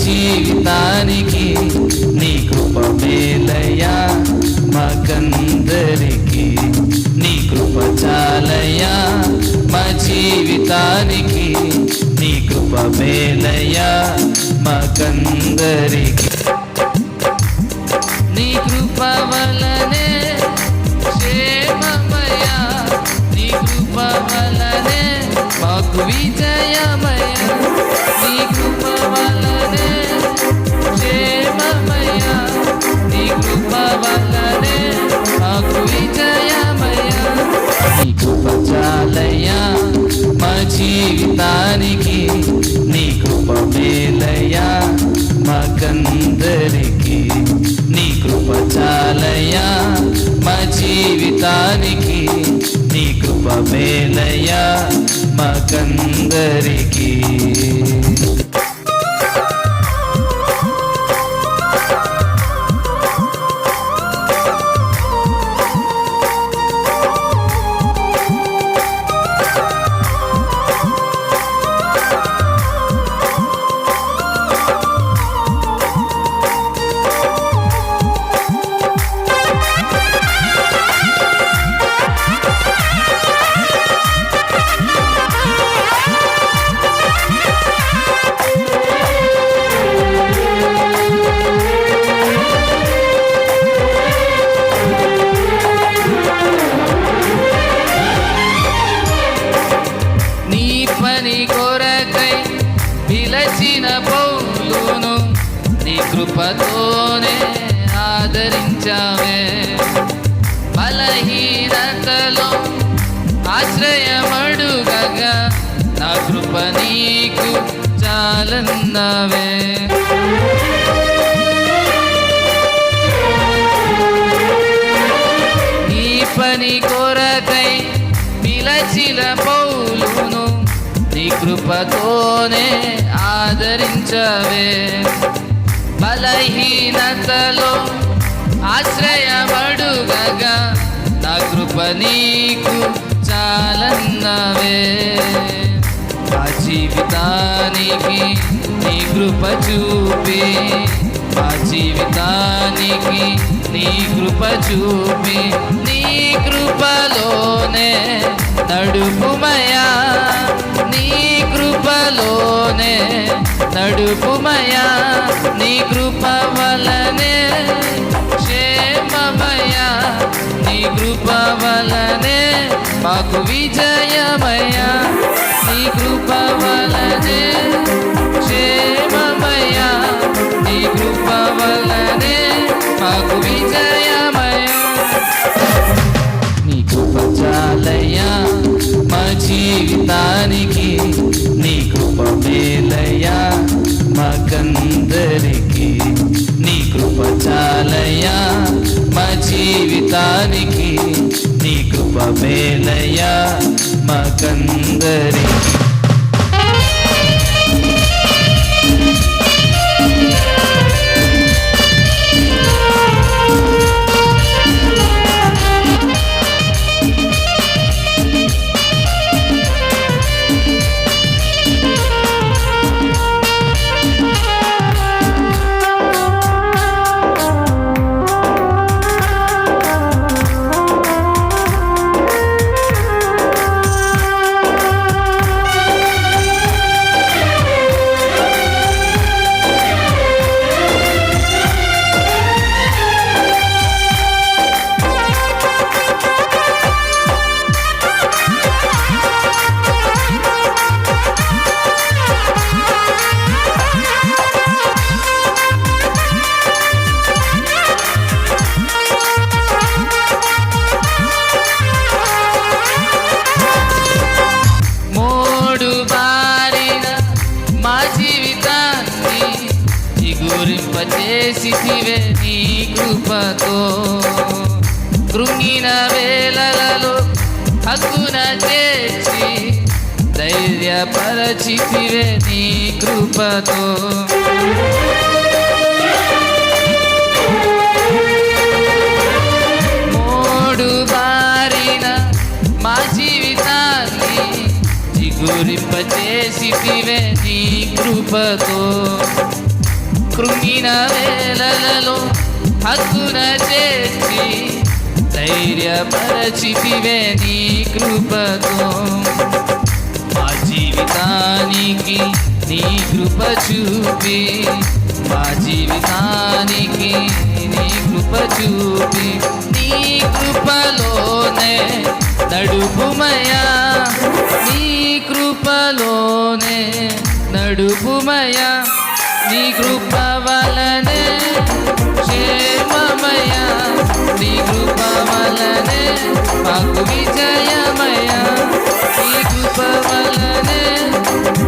జీవితానికి నీ కృప మేలయ్యా మాకందరికి నీ కృప చాలయ్యా మా జీవితానికి నీ కృప మేలయ్యా మాకందరికి నీ కృప వలనే క్షేమమయ్యా నీ కృప వలనే మాకు విజయమయ్యా నీ కృప వలనే క్షేమమయ్యా నీ కృప వలనే మాకు విజయమయ్యా నీ కృప చాలయ్యా మా జీవితానికి నీ కృప మేలయ్యా మాకందరికి నీ కృప చాలయ్యా మా జీవితానికి నీ కృప మేలయ్యా మాకందరికి పిలచిన పౌలును నీ కృపతోనే ఆదరించావే బలహీనతలో ఆశ్రయమడుగగా నా కృప నీకు చాలన్నావే నీ పని కొరకై పిలచిన పౌలును నీ కృపతోనే ఆదరించవే బలహీనతలో ఆశ్రయమడుగగా నా కృప నీకు చాలన్నవే మా జీవితానికి నీ కృప చూపి మా జీవితానికి నీ కృప చూపి నీ కృపలోనే నడుపుమయా నీ కృపలోనే నడుపుమయా నీ కృప వలనే క్షేమమయా నీ కృప వలనే మాకు విజయమయా నీ కృప వలనే క్షేమమయా నీ కృప వలనే మాకు విజయమయా నీ కృప చాలయ్యా మా జీవితానికి నీ కృప మేలయ్యా మాకందరికి నీ కృప చాలయ్యా మా జీవితానికి నీ కృప మేలయ్యా మాకందరికి చేసితివే నీ కృపతో కృంగిన వేళలలో హక్కున చేర్చి ధైర్యపరచితివే నీ కృపతో మోడు బారిన మా జీవితాన్ని జిగురింపచేసితివే నీ కృపతో కృంగిన వేళలలో హక్కున చేర్చి ధైర్యపరచితివే నీ కృపతో. మా జీవితానికి నీ కృప చూపి, మా జీవితానికి నీ కృప చూపి, నీ కృపలోనే నడుపుమయా, నీ కృపలోనే నడుపుమయా, నీ కృప వలనే క్షేమమయా, నీ కృప వలనే మాకు విజయమయా, నీ కృప వలనే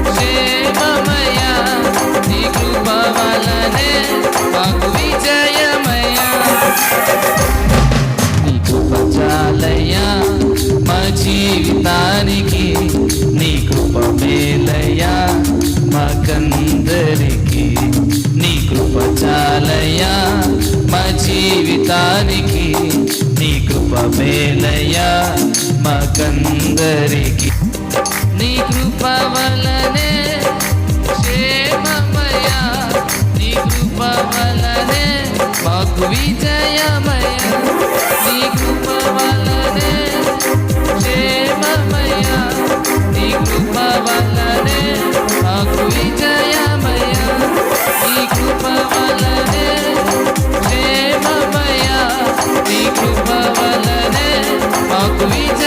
క్షేమమయా, నీ కృప వలనే మాకు విజయమయా. నీ కృప చాలయ్యా మా జీవితానికి, నీ కృప మేలయ్యా మాకందరికి, నీ కృప చాలయ్యా మా జీవితానికి, నీ కృప మేలయ్యా మాకందరికి, నీ కృప వలనే క్షేమమయా, నీ కృప వలనే మాకు విజయమయా, నీ కృప వలనే క్షేమమయా, నీ కృప వలనే మాకు విజయమయా, నీ కృప వలనే క్షేమమయా, నీ కృప వలనే మాకు విజయమయా.